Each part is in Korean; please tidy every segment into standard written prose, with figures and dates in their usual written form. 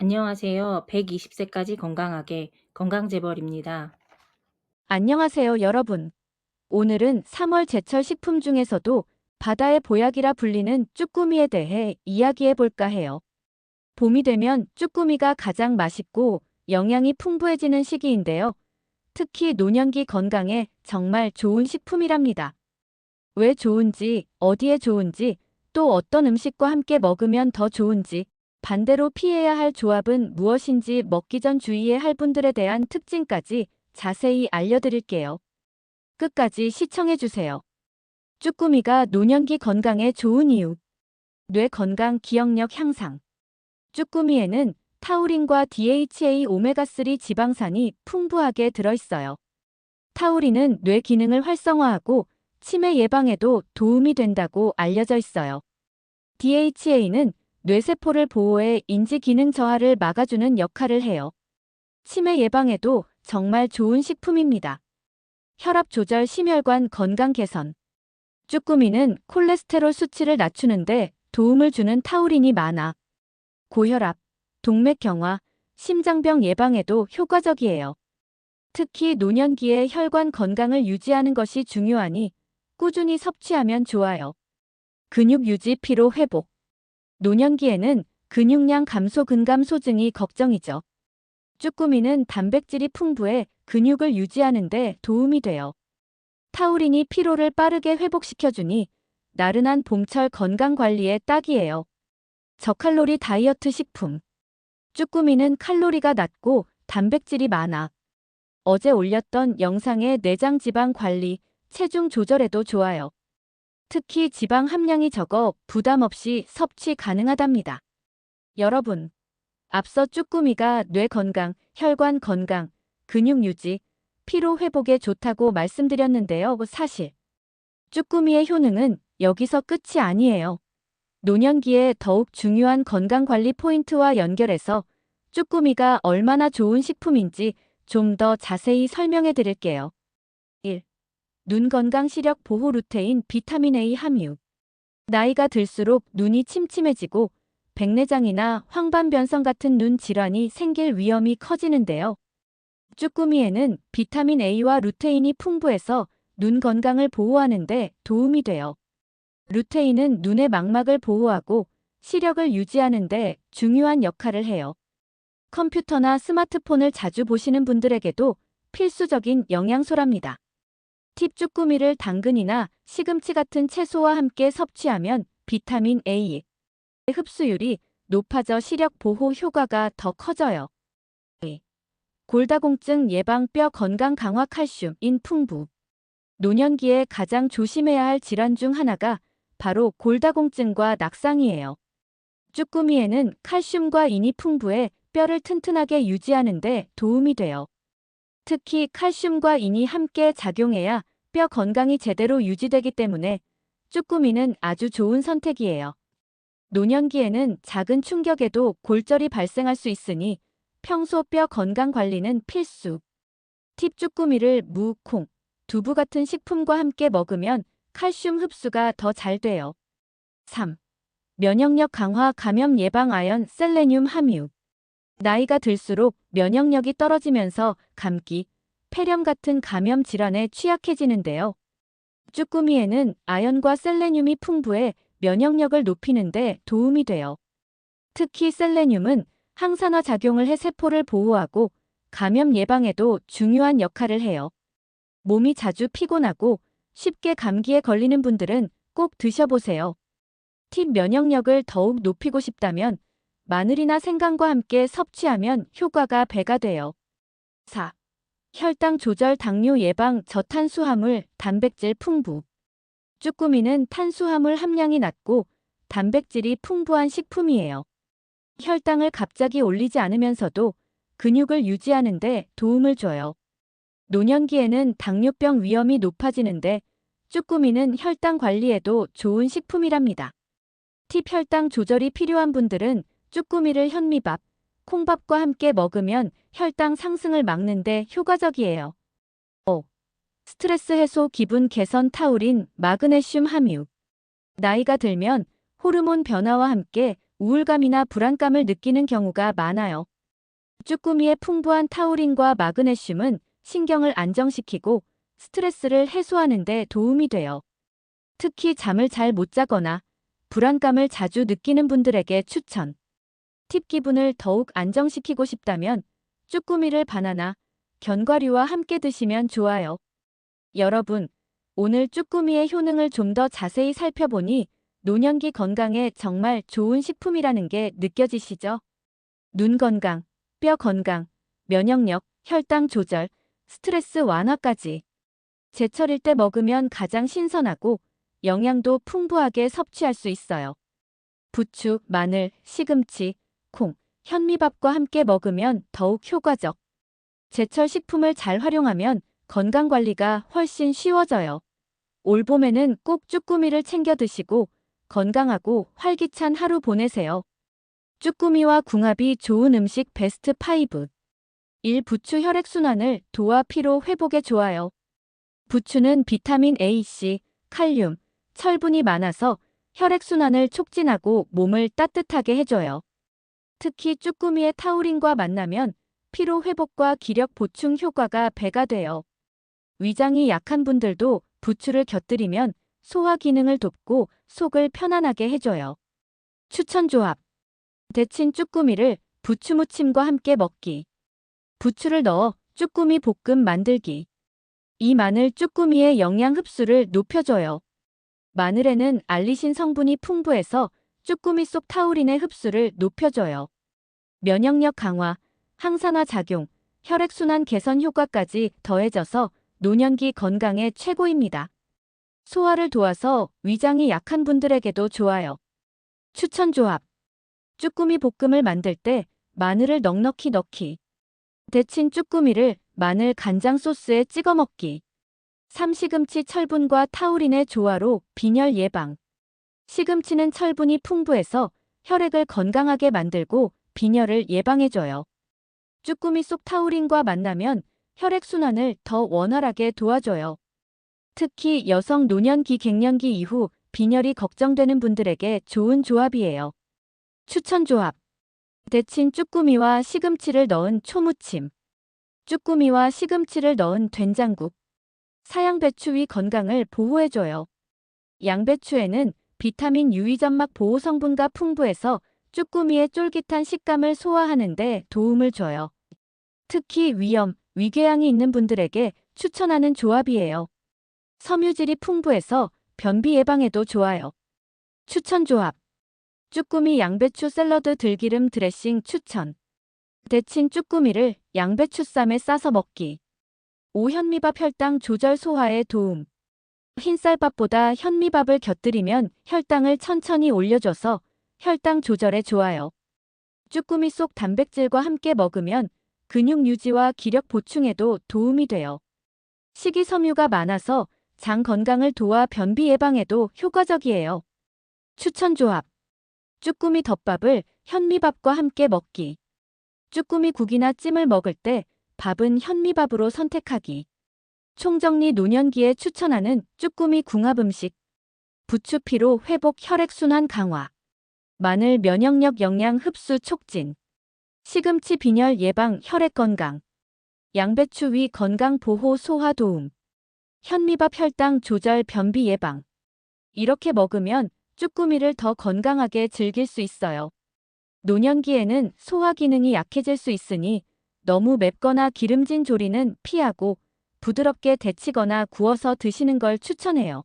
안녕하세요. 120세까지 건강하게 건강재벌입니다. 안녕하세요, 여러분. 오늘은 3월 제철 식품 중에서도 바다의 보약이라 불리는 쭈꾸미에 대해 이야기해 볼까 해요. 봄이 되면 쭈꾸미가 가장 맛있고 영양이 풍부해지는 시기인데요. 특히 노년기 건강에 정말 좋은 식품이랍니다. 왜 좋은지, 어디에 좋은지, 또 어떤 음식과 함께 먹으면 더 좋은지, 반대로 피해야 할 조합은 무엇인지 먹기 전 주의해야 할 분들에 대한 특징까지 자세히 알려드릴게요. 끝까지 시청해주세요. 쭈꾸미가 노년기 건강에 좋은 이유. 뇌 건강 기억력 향상. 쭈꾸미에는 타우린과 DHA 오메가3 지방산이 풍부하게 들어있어요. 타우린은 뇌 기능을 활성화하고 치매 예방에도 도움이 된다고 알려져 있어요. DHA는 뇌세포를 보호해 인지 기능 저하를 막아주는 역할을 해요. 치매 예방에도 정말 좋은 식품입니다. 혈압 조절 심혈관 건강 개선. 쭈꾸미는 콜레스테롤 수치를 낮추는데 도움을 주는 타우린이 많아 고혈압, 동맥경화, 심장병 예방에도 효과적이에요. 특히 노년기에 혈관 건강을 유지하는 것이 중요하니 꾸준히 섭취하면 좋아요. 근육 유지 피로 회복. 노년기에는 근육량 감소 근감 소증이 걱정이죠. 쭈꾸미는 단백질이 풍부해 근육을 유지하는 데 도움이 돼요. 타우린이 피로를 빠르게 회복시켜주니 나른한 봄철 건강관리에 딱이에요. 저칼로리 다이어트 식품. 쭈꾸미는 칼로리가 낮고 단백질이 많아 어제 올렸던 영상의 내장 지방 관리, 체중 조절에도 좋아요. 특히 지방 함량이 적어 부담 없이 섭취 가능하답니다. 여러분, 앞서 쭈꾸미가 뇌 건강, 혈관 건강, 근육 유지, 피로 회복에 좋다고 말씀드렸는데요. 사실 쭈꾸미의 효능은 여기서 끝이 아니에요. 노년기에 더욱 중요한 건강관리 포인트와 연결해서 쭈꾸미가 얼마나 좋은 식품인지 좀 더 자세히 설명해 드릴게요. 1. 눈 건강 시력 보호 루테인 비타민 A 함유. 나이가 들수록 눈이 침침해지고 백내장이나 황반변성 같은 눈 질환이 생길 위험이 커지는데요. 쭈꾸미에는 비타민 A와 루테인이 풍부해서 눈 건강을 보호하는 데 도움이 돼요. 루테인은 눈의 망막을 보호하고 시력을 유지하는 데 중요한 역할을 해요. 컴퓨터나 스마트폰을 자주 보시는 분들에게도 필수적인 영양소랍니다. 팁 쭈꾸미를 당근이나 시금치 같은 채소와 함께 섭취하면 비타민 A 흡수율이 높아져 시력 보호 효과가 더 커져요. 골다공증 예방 뼈 건강 강화 칼슘인 풍부. 노년기에 가장 조심해야 할 질환 중 하나가 바로 골다공증과 낙상이에요. 쭈꾸미에는 칼슘과 인이 풍부해 뼈를 튼튼하게 유지하는 데 도움이 돼요. 특히 칼슘과 인이 함께 작용해야 뼈 건강이 제대로 유지되기 때문에 쭈꾸미는 아주 좋은 선택이에요. 노년기에는 작은 충격에도 골절이 발생할 수 있으니 평소 뼈 건강 관리는 필수. 팁 쭈꾸미를 무, 콩, 두부 같은 식품과 함께 먹으면 칼슘 흡수가 더 잘 돼요. 3. 면역력 강화 감염 예방 아연 셀레늄 함유. 나이가 들수록 면역력이 떨어지면서 감기, 폐렴 같은 감염 질환에 취약해지는데요. 쭈꾸미에는 아연과 셀레늄이 풍부해 면역력을 높이는 데 도움이 돼요. 특히 셀레늄은 항산화 작용을 해 세포를 보호하고 감염 예방에도 중요한 역할을 해요. 몸이 자주 피곤하고 쉽게 감기에 걸리는 분들은 꼭 드셔보세요. 팁 면역력을 더욱 높이고 싶다면 마늘이나 생강과 함께 섭취하면 효과가 배가 돼요. 4. 혈당 조절 당뇨 예방 저탄수화물 단백질 풍부. 쭈꾸미는 탄수화물 함량이 낮고 단백질이 풍부한 식품이에요. 혈당을 갑자기 올리지 않으면서도 근육을 유지하는 데 도움을 줘요. 노년기에는 당뇨병 위험이 높아지는데 쭈꾸미는 혈당 관리에도 좋은 식품이랍니다. 팁 혈당 조절이 필요한 분들은 쭈꾸미를 현미밥, 콩밥과 함께 먹으면 혈당 상승을 막는 데 효과적이에요. 5. 스트레스 해소 기분 개선 타우린 마그네슘 함유. 나이가 들면 호르몬 변화와 함께 우울감이나 불안감을 느끼는 경우가 많아요. 쭈꾸미의 풍부한 타우린과 마그네슘은 신경을 안정시키고 스트레스를 해소하는 데 도움이 돼요. 특히 잠을 잘 못 자거나 불안감을 자주 느끼는 분들에게 추천. 팁: 기분을 더욱 안정시키고 싶다면 쭈꾸미를 바나나, 견과류와 함께 드시면 좋아요. 여러분, 오늘 쭈꾸미의 효능을 좀 더 자세히 살펴보니 노년기 건강에 정말 좋은 식품이라는 게 느껴지시죠? 눈 건강, 뼈 건강, 면역력, 혈당 조절, 스트레스 완화까지. 제철일 때 먹으면 가장 신선하고 영양도 풍부하게 섭취할 수 있어요. 부추, 마늘, 시금치, 콩, 현미밥과 함께 먹으면 더욱 효과적. 제철 식품을 잘 활용하면 건강관리가 훨씬 쉬워져요. 올봄에는 꼭 쭈꾸미를 챙겨 드시고 건강하고 활기찬 하루 보내세요. 쭈꾸미와 궁합이 좋은 음식 베스트 5. 1. 부추 혈액순환을 도와 피로 회복에 좋아요. 부추는 비타민 A, C, 칼륨, 철분이 많아서 혈액순환을 촉진하고 몸을 따뜻하게 해줘요. 특히 쭈꾸미의 타우린과 만나면 피로 회복과 기력 보충 효과가 배가 돼요. 위장이 약한 분들도 부추를 곁들이면 소화 기능을 돕고 속을 편안하게 해줘요. 추천 조합. 데친 쭈꾸미를 부추 무침과 함께 먹기. 부추를 넣어 쭈꾸미 볶음 만들기. 이 마늘 쭈꾸미의 영양 흡수를 높여줘요. 마늘에는 알리신 성분이 풍부해서 쭈꾸미 속 타우린의 흡수를 높여줘요. 면역력 강화, 항산화 작용, 혈액순환 개선 효과까지 더해져서 노년기 건강에 최고입니다. 소화를 도와서 위장이 약한 분들에게도 좋아요. 추천 조합. 쭈꾸미 볶음을 만들 때 마늘을 넉넉히 넣기. 데친 쭈꾸미를 마늘 간장 소스에 찍어 먹기. 삼시금치 철분과 타우린의 조화로 빈혈 예방. 시금치는 철분이 풍부해서 혈액을 건강하게 만들고 빈혈을 예방해줘요. 쭈꾸미 속 타우린과 만나면 혈액순환을 더 원활하게 도와줘요. 특히 여성 노년기 갱년기 이후 빈혈이 걱정되는 분들에게 좋은 조합이에요. 추천 조합. 데친 쭈꾸미와 시금치를 넣은 초무침. 쭈꾸미와 시금치를 넣은 된장국. 사양배추 위 건강을 보호해줘요. 양배추에는 비타민 유의점막 보호 성분과 풍부해서 쭈꾸미의 쫄깃한 식감을 소화하는 데 도움을 줘요. 특히 위염, 위궤양이 있는 분들에게 추천하는 조합이에요. 섬유질이 풍부해서 변비 예방에도 좋아요. 추천 조합. 쭈꾸미 양배추 샐러드 들기름 드레싱 추천. 데친 쭈꾸미를 양배추쌈에 싸서 먹기. 5. 현미밥 혈당 조절 소화에 도움. 흰쌀밥보다 현미밥을 곁들이면 혈당을 천천히 올려줘서 혈당 조절에 좋아요. 쭈꾸미 속 단백질과 함께 먹으면 근육 유지와 기력 보충에도 도움이 돼요. 식이섬유가 많아서 장 건강을 도와 변비 예방에도 효과적이에요. 추천 조합. 쭈꾸미 덮밥을 현미밥과 함께 먹기. 쭈꾸미 국이나 찜을 먹을 때 밥은 현미밥으로 선택하기. 총정리 노년기에 추천하는 쭈꾸미 궁합 음식. 부추 피로 회복 혈액순환 강화. 마늘 면역력 영양 흡수 촉진. 시금치 빈혈 예방 혈액 건강. 양배추 위 건강 보호 소화 도움. 현미밥 혈당 조절 변비 예방. 이렇게 먹으면 쭈꾸미를 더 건강하게 즐길 수 있어요. 노년기에는 소화 기능이 약해질 수 있으니 너무 맵거나 기름진 조리는 피하고 부드럽게 데치거나 구워서 드시는 걸 추천해요.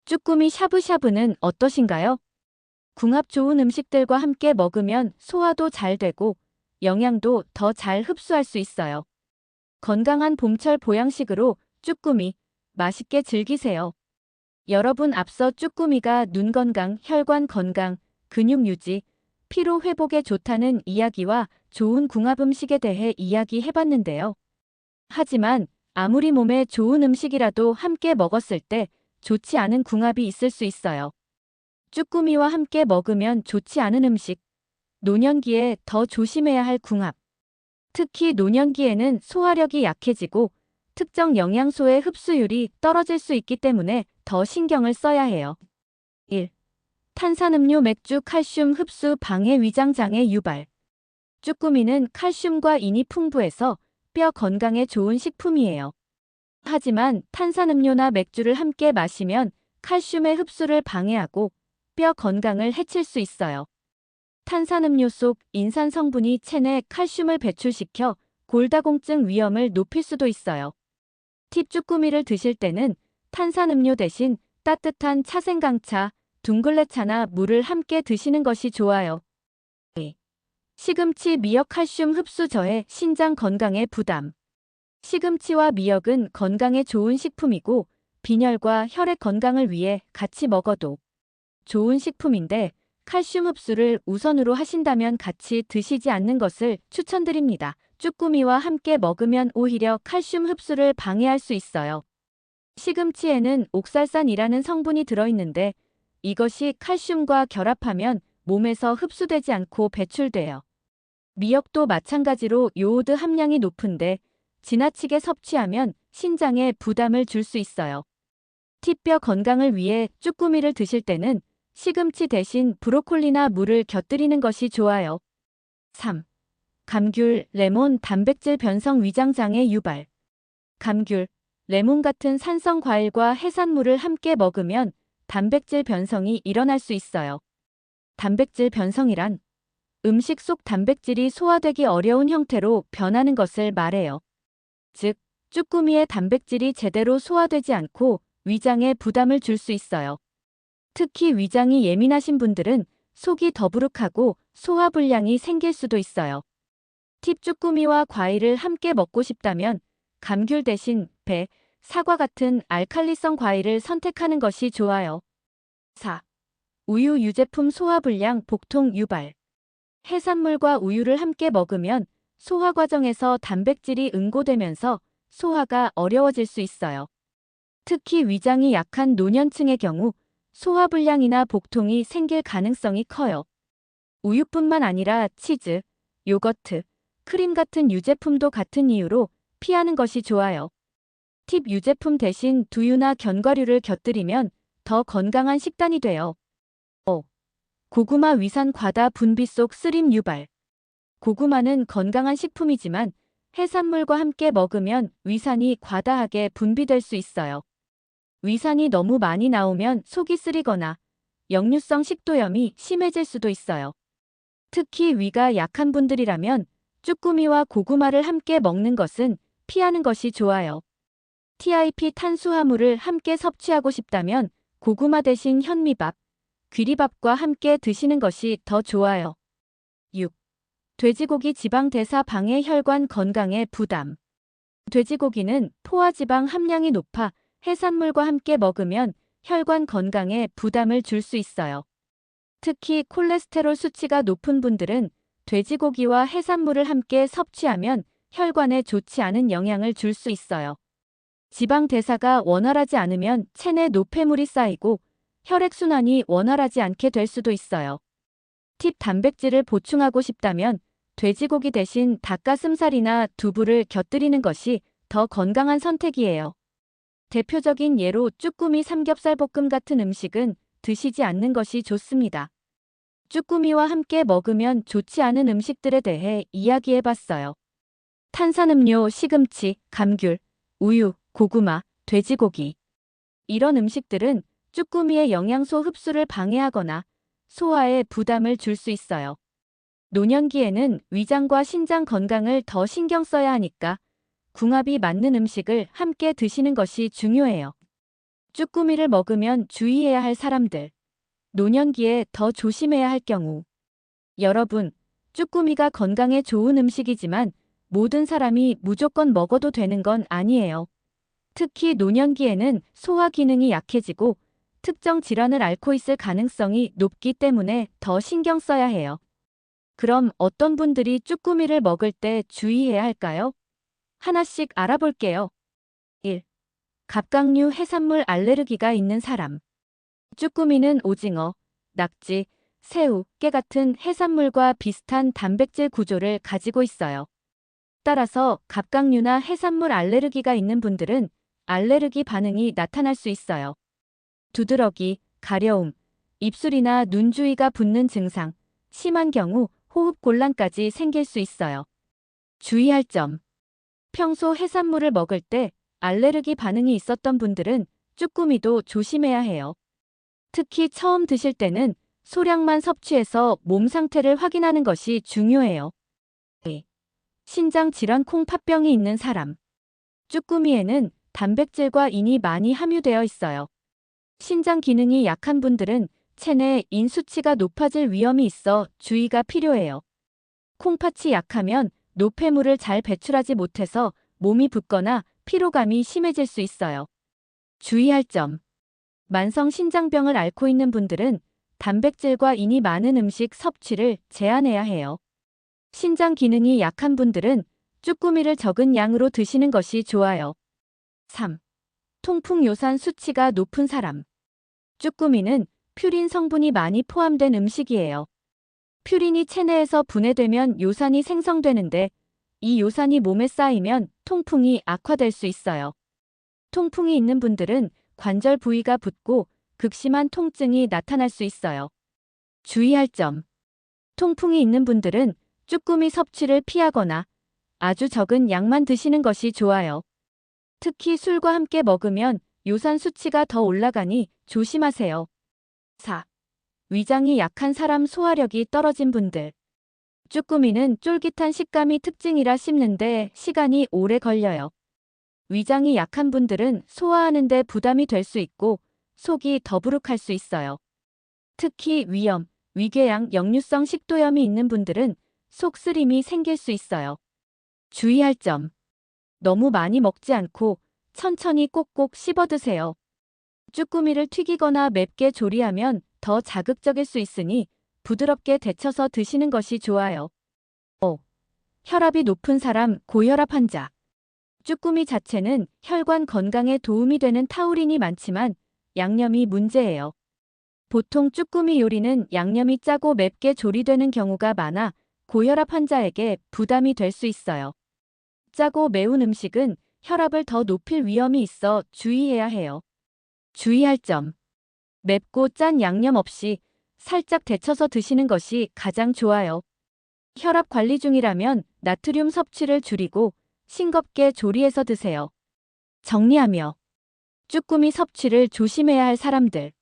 쭈꾸미 샤브샤브는 어떠신가요? 궁합 좋은 음식들과 함께 먹으면 소화도 잘 되고 영양도 더 잘 흡수할 수 있어요. 건강한 봄철 보양식으로 쭈꾸미 맛있게 즐기세요. 여러분, 앞서 쭈꾸미가 눈 건강, 혈관 건강, 근육 유지, 피로 회복에 좋다는 이야기와 좋은 궁합 음식에 대해 이야기해봤는데요. 하지만 아무리 몸에 좋은 음식이라도 함께 먹었을 때 좋지 않은 궁합이 있을 수 있어요. 쭈꾸미와 함께 먹으면 좋지 않은 음식. 노년기에 더 조심해야 할 궁합. 특히 노년기에는 소화력이 약해지고 특정 영양소의 흡수율이 떨어질 수 있기 때문에 더 신경을 써야 해요. 1. 탄산음료, 맥주, 칼슘 흡수 방해, 위장 장애 유발. 쭈꾸미는 칼슘과 인이 풍부해서 뼈 건강에 좋은 식품이에요. 하지만 탄산음료나 맥주를 함께 마시면 칼슘의 흡수를 방해하고 뼈 건강을 해칠 수 있어요. 탄산음료 속 인산 성분이 체내 칼슘을 배출시켜 골다공증 위험을 높일 수도 있어요. 팁: 쭈꾸미를 드실 때는 탄산음료 대신 따뜻한 차생강차, 둥글레차나 물을 함께 드시는 것이 좋아요. 시금치, 미역 칼슘 흡수 저해, 신장 건강에 부담. 시금치와 미역은 건강에 좋은 식품이고 빈혈과 혈액 건강을 위해 같이 먹어도 좋은 식품인데 칼슘 흡수를 우선으로 하신다면 같이 드시지 않는 것을 추천드립니다. 쭈꾸미와 함께 먹으면 오히려 칼슘 흡수를 방해할 수 있어요. 시금치에는 옥살산이라는 성분이 들어있는데 이것이 칼슘과 결합하면 몸에서 흡수되지 않고 배출돼요. 미역도 마찬가지로 요오드 함량이 높은데 지나치게 섭취하면 신장에 부담을 줄 수 있어요. 팁: 뼈 건강을 위해 쭈꾸미를 드실 때는 시금치 대신 브로콜리나 물을 곁들이는 것이 좋아요. 3. 감귤, 레몬, 단백질 변성, 위장 장애 유발. 감귤, 레몬 같은 산성 과일과 해산물을 함께 먹으면 단백질 변성이 일어날 수 있어요. 단백질 변성이란 음식 속 단백질이 소화되기 어려운 형태로 변하는 것을 말해요. 즉, 쭈꾸미의 단백질이 제대로 소화되지 않고 위장에 부담을 줄 수 있어요. 특히 위장이 예민하신 분들은 속이 더부룩하고 소화불량이 생길 수도 있어요. 팁: 쭈꾸미와 과일을 함께 먹고 싶다면 감귤 대신 배, 사과 같은 알칼리성 과일을 선택하는 것이 좋아요. 4. 우유, 유제품 소화불량, 복통 유발. 해산물과 우유를 함께 먹으면 소화 과정에서 단백질이 응고되면서 소화가 어려워질 수 있어요. 특히 위장이 약한 노년층의 경우 소화불량이나 복통이 생길 가능성이 커요. 우유뿐만 아니라 치즈, 요거트, 크림 같은 유제품도 같은 이유로 피하는 것이 좋아요. 팁: 유제품 대신 두유나 견과류를 곁들이면 더 건강한 식단이 돼요. 5. 고구마, 위산 과다 분비 속 쓰림 유발. 고구마는 건강한 식품이지만 해산물과 함께 먹으면 위산이 과다하게 분비될 수 있어요. 위산이 너무 많이 나오면 속이 쓰리거나 역류성 식도염이 심해질 수도 있어요. 특히 위가 약한 분들이라면 쭈꾸미와 고구마를 함께 먹는 것은 피하는 것이 좋아요. TIP 탄수화물을 함께 섭취하고 싶다면 고구마 대신 현미밥, 귀리밥과 함께 드시는 것이 더 좋아요. 6. 돼지고기 지방 대사 방해, 혈관 건강에 부담. 돼지고기는 포화지방 함량이 높아 해산물과 함께 먹으면 혈관 건강에 부담을 줄 수 있어요. 특히 콜레스테롤 수치가 높은 분들은 돼지고기와 해산물을 함께 섭취하면 혈관에 좋지 않은 영향을 줄 수 있어요. 지방 대사가 원활하지 않으면 체내 노폐물이 쌓이고 혈액순환이 원활하지 않게 될 수도 있어요. 팁: 단백질을 보충하고 싶다면 돼지고기 대신 닭가슴살이나 두부를 곁들이는 것이 더 건강한 선택이에요. 대표적인 예로 쭈꾸미 삼겹살 볶음 같은 음식은 드시지 않는 것이 좋습니다. 쭈꾸미와 함께 먹으면 좋지 않은 음식들에 대해 이야기해봤어요. 탄산음료, 시금치, 감귤, 우유, 고구마, 돼지고기. 이런 음식들은 쭈꾸미의 영양소 흡수를 방해하거나 소화에 부담을 줄 수 있어요. 노년기에는 위장과 신장 건강을 더 신경 써야 하니까 궁합이 맞는 음식을 함께 드시는 것이 중요해요. 쭈꾸미를 먹으면 주의해야 할 사람들. 노년기에 더 조심해야 할 경우. 여러분, 쭈꾸미가 건강에 좋은 음식이지만 모든 사람이 무조건 먹어도 되는 건 아니에요. 특히 노년기에는 소화 기능이 약해지고 특정 질환을 앓고 있을 가능성이 높기 때문에 더 신경 써야 해요. 그럼 어떤 분들이 쭈꾸미를 먹을 때 주의해야 할까요? 하나씩 알아볼게요. 1. 갑각류 해산물 알레르기가 있는 사람. 쭈꾸미는 오징어, 낙지, 새우, 깨 같은 해산물과 비슷한 단백질 구조를 가지고 있어요. 따라서 갑각류나 해산물 알레르기가 있는 분들은 알레르기 반응이 나타날 수 있어요. 두드러기, 가려움, 입술이나 눈 주위가 붓는 증상, 심한 경우 호흡 곤란까지 생길 수 있어요. 주의할 점. 평소 해산물을 먹을 때 알레르기 반응이 있었던 분들은 쭈꾸미도 조심해야 해요. 특히 처음 드실 때는 소량만 섭취해서 몸 상태를 확인하는 것이 중요해요. 신장 질환 콩팥병이 있는 사람. 쭈꾸미에는 단백질과 인이 많이 함유되어 있어요. 신장 기능이 약한 분들은 체내 인 수치가 높아질 위험이 있어 주의가 필요해요. 콩팥이 약하면 노폐물을 잘 배출하지 못해서 몸이 붓거나 피로감이 심해질 수 있어요. 주의할 점. 만성 신장병을 앓고 있는 분들은 단백질과 인이 많은 음식 섭취를 제한해야 해요. 신장 기능이 약한 분들은 쭈꾸미를 적은 양으로 드시는 것이 좋아요. 3. 통풍 요산 수치가 높은 사람. 쭈꾸미는 퓨린 성분이 많이 포함된 음식이에요. 퓨린이 체내에서 분해되면 요산이 생성되는데 이 요산이 몸에 쌓이면 통풍이 악화될 수 있어요. 통풍이 있는 분들은 관절 부위가 붓고 극심한 통증이 나타날 수 있어요. 주의할 점. 통풍이 있는 분들은 쭈꾸미 섭취를 피하거나 아주 적은 양만 드시는 것이 좋아요. 특히 술과 함께 먹으면 요산 수치가 더 올라가니 조심하세요. 4. 위장이 약한 사람, 소화력이 떨어진 분들. 쭈꾸미는 쫄깃한 식감이 특징이라 씹는데 시간이 오래 걸려요. 위장이 약한 분들은 소화하는 데 부담이 될 수 있고 속이 더부룩할 수 있어요. 특히 위염, 위궤양, 역류성 식도염이 있는 분들은 속 쓰림이 생길 수 있어요. 주의할 점. 너무 많이 먹지 않고 천천히 꼭꼭 씹어 드세요. 쭈꾸미를 튀기거나 맵게 조리하면 더 자극적일 수 있으니 부드럽게 데쳐서 드시는 것이 좋아요. 5. 혈압이 높은 사람, 고혈압 환자. 쭈꾸미 자체는 혈관 건강에 도움이 되는 타우린이 많지만 양념이 문제예요. 보통 쭈꾸미 요리는 양념이 짜고 맵게 조리되는 경우가 많아 고혈압 환자에게 부담이 될 수 있어요. 짜고 매운 음식은 혈압을 더 높일 위험이 있어 주의해야 해요. 주의할 점. 맵고 짠 양념 없이 살짝 데쳐서 드시는 것이 가장 좋아요. 혈압 관리 중이라면 나트륨 섭취를 줄이고 싱겁게 조리해서 드세요. 정리하며 쭈꾸미 섭취를 조심해야 할 사람들.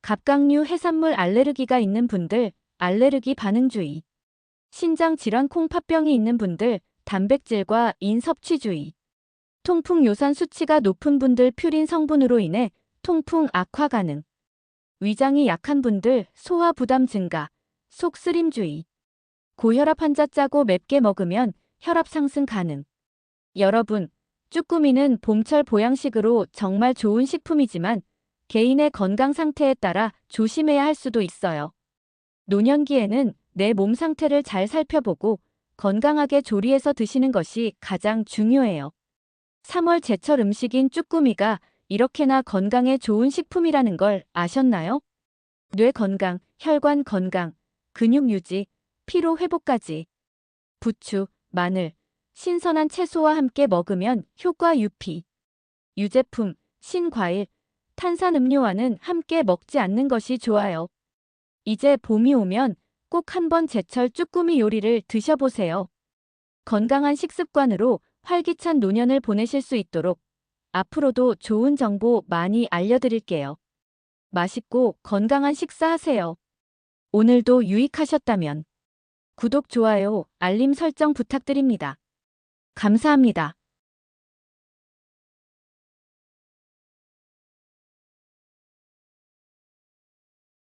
갑각류 해산물 알레르기가 있는 분들, 알레르기 반응 주의. 신장 질환 콩팥병이 있는 분들, 단백질과 인 섭취 주의. 통풍 요산 수치가 높은 분들, 퓨린 성분으로 인해 통풍 악화 가능. 위장이 약한 분들, 소화 부담 증가, 속 쓰림 주의. 고혈압 환자, 짜고 맵게 먹으면 혈압 상승 가능. 여러분, 쭈꾸미는 봄철 보양식으로 정말 좋은 식품이지만 개인의 건강 상태에 따라 조심해야 할 수도 있어요. 노년기에는 내 몸 상태를 잘 살펴보고 건강하게 조리해서 드시는 것이 가장 중요해요. 3월 제철 음식인 쭈꾸미가 이렇게나 건강에 좋은 식품이라는 걸 아셨나요? 뇌 건강, 혈관 건강, 근육 유지, 피로 회복까지. 부추, 마늘, 신선한 채소와 함께 먹으면 효과 유피. 유제품, 신과일, 탄산음료와는 함께 먹지 않는 것이 좋아요. 이제 봄이 오면 꼭 한번 제철 쭈꾸미 요리를 드셔보세요. 건강한 식습관으로 활기찬 노년을 보내실 수 있도록 앞으로도 좋은 정보 많이 알려드릴게요. 맛있고 건강한 식사하세요. 오늘도 유익하셨다면 구독, 좋아요, 알림 설정 부탁드립니다. 감사합니다.